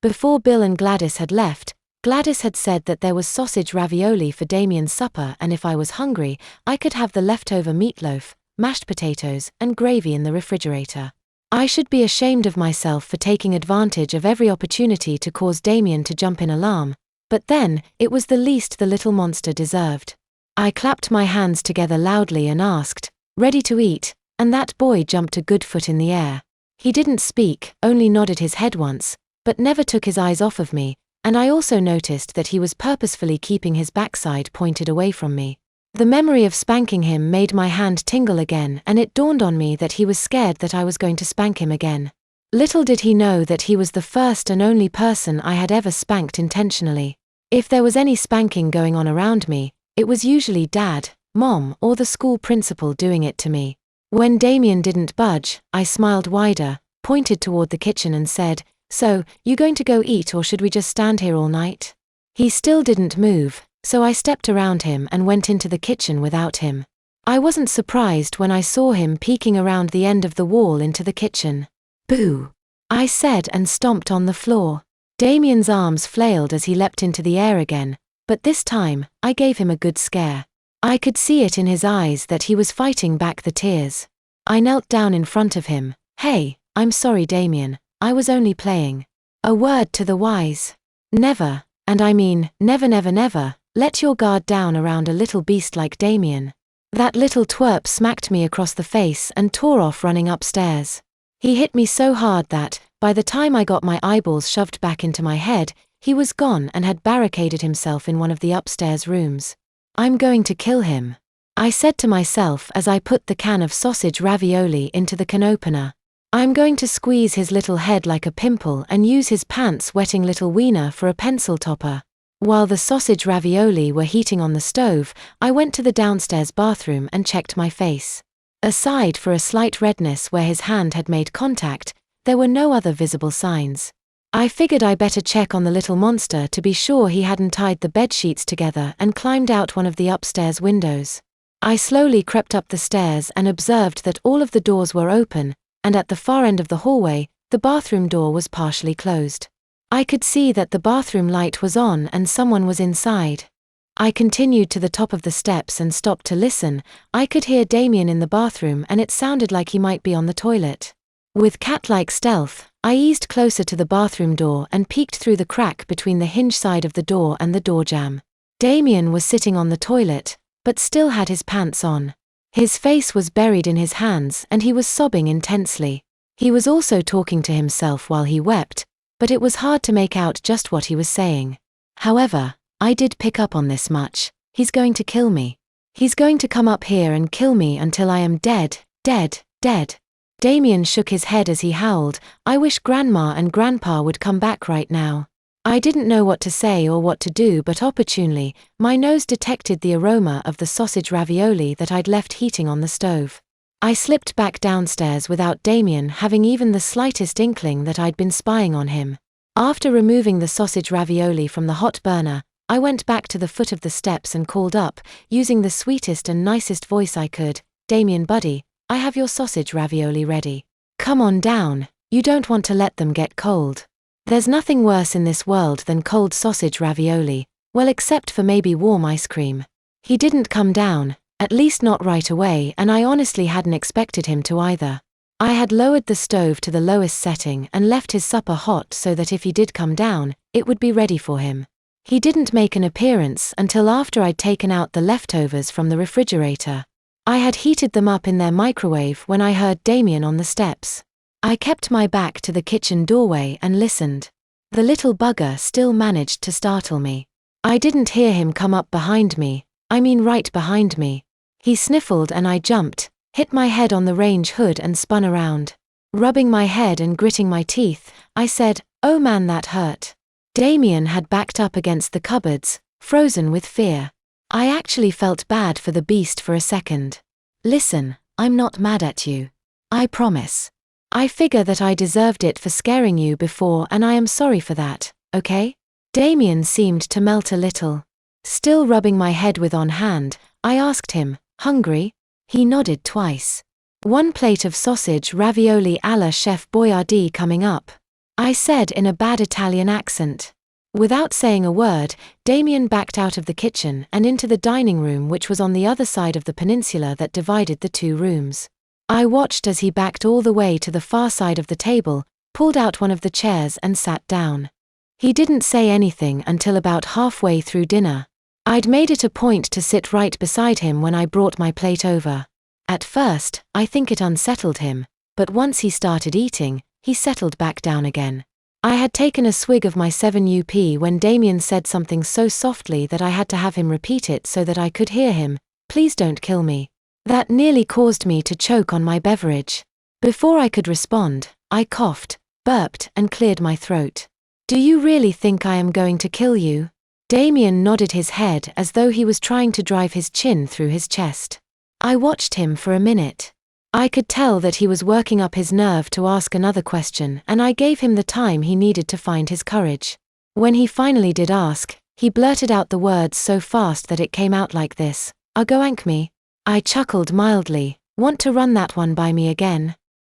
Before Bill and Gladys had left, Gladys had said that there was sausage ravioli for Damien's supper, and if I was hungry, I could have the leftover meatloaf, mashed potatoes, and gravy in the refrigerator. I should be ashamed of myself for taking advantage of every opportunity to cause Damien to jump in alarm, but then, it was the least the little monster deserved. I clapped my hands together loudly and asked, "Ready to eat?" and that boy jumped a good foot in the air. He didn't speak, only nodded his head once, but never took his eyes off of me, and I also noticed that he was purposefully keeping his backside pointed away from me. The memory of spanking him made my hand tingle again, and it dawned on me that he was scared that I was going to spank him again. Little did he know that he was the first and only person I had ever spanked intentionally. If there was any spanking going on around me, it was usually Dad, Mom, or the school principal doing it to me. When Damien didn't budge, I smiled wider, pointed toward the kitchen and said, "So, you going to go eat or should we just stand here all night?" He still didn't move, so I stepped around him and went into the kitchen without him. I wasn't surprised when I saw him peeking around the end of the wall into the kitchen. "Boo!" I said and stomped on the floor. Damien's arms flailed as he leapt into the air again, but this time, I gave him a good scare. I could see it in his eyes that he was fighting back the tears. I knelt down in front of him. "Hey, I'm sorry Damien, I was only playing. A word to the wise. Never, and I mean never never never, let your guard down around a little beast like Damien." That little twerp smacked me across the face and tore off running upstairs. He hit me so hard that, by the time I got my eyeballs shoved back into my head, he was gone and had barricaded himself in one of the upstairs rooms. "I'm going to kill him," I said to myself as I put the can of sausage ravioli into the can opener. "I'm going to squeeze his little head like a pimple and use his pants-wetting little wiener for a pencil topper." While the sausage ravioli were heating on the stove, I went to the downstairs bathroom and checked my face. Aside for a slight redness where his hand had made contact, there were no other visible signs. I figured I better check on the little monster to be sure he hadn't tied the bedsheets together and climbed out one of the upstairs windows. I slowly crept up the stairs and observed that all of the doors were open, and at the far end of the hallway, the bathroom door was partially closed. I could see that the bathroom light was on and someone was inside. I continued to the top of the steps and stopped to listen. I could hear Damien in the bathroom and it sounded like he might be on the toilet. With cat-like stealth, I eased closer to the bathroom door and peeked through the crack between the hinge side of the door and the door jamb. Damien was sitting on the toilet, but still had his pants on. His face was buried in his hands and he was sobbing intensely. He was also talking to himself while he wept, but it was hard to make out just what he was saying. However, I did pick up on this much: he's going to kill me. He's going to come up here and kill me until I am dead, dead, dead. Damien shook his head as he howled, "I wish Grandma and Grandpa would come back right now." I didn't know what to say or what to do, but opportunely, my nose detected the aroma of the sausage ravioli that I'd left heating on the stove. I slipped back downstairs without Damien having even the slightest inkling that I'd been spying on him. After removing the sausage ravioli from the hot burner, I went back to the foot of the steps and called up, using the sweetest and nicest voice I could, "Damien buddy, I have your sausage ravioli ready. Come on down, you don't want to let them get cold. There's nothing worse in this world than cold sausage ravioli, well except for maybe warm ice cream." He didn't come down, at least not right away, and I honestly hadn't expected him to either. I had lowered the stove to the lowest setting and left his supper hot so that if he did come down, it would be ready for him. He didn't make an appearance until after I'd taken out the leftovers from the refrigerator. I had heated them up in their microwave when I heard Damien on the steps. I kept my back to the kitchen doorway and listened. The little bugger still managed to startle me. I didn't hear him come up behind me, I mean right behind me. He sniffled and I jumped, hit my head on the range hood and spun around. Rubbing my head and gritting my teeth, I said, "Oh man, that hurt." Damien had backed up against the cupboards, frozen with fear. I actually felt bad for the beast for a second. "Listen, I'm not mad at you. I promise. I figure that I deserved it for scaring you before and I am sorry for that, okay?" Damien seemed to melt a little. Still rubbing my head with one hand, I asked him, "Hungry?" He nodded twice. "One plate of sausage ravioli à la Chef Boyardee coming up." I said in a bad Italian accent. Without saying a word, Damien backed out of the kitchen and into the dining room, which was on the other side of the peninsula that divided the two rooms. I watched as he backed all the way to the far side of the table, pulled out one of the chairs and sat down. He didn't say anything until about halfway through dinner. I'd made it a point to sit right beside him when I brought my plate over. At first, I think it unsettled him, but once he started eating, he settled back down again. I had taken a swig of my 7UP when Damien said something so softly that I had to have him repeat it so that I could hear him. "Please don't kill me." That nearly caused me to choke on my beverage. Before I could respond, I coughed, burped and cleared my throat. "Do you really think I am going to kill you?" Damien nodded his head as though he was trying to drive his chin through his chest. I watched him for a minute. I could tell that he was working up his nerve to ask another question, and I gave him the time he needed to find his courage. When he finally did ask, he blurted out the words so fast that it came out like this: "Agoank me." I chuckled mildly. "Want to run that one by me again?"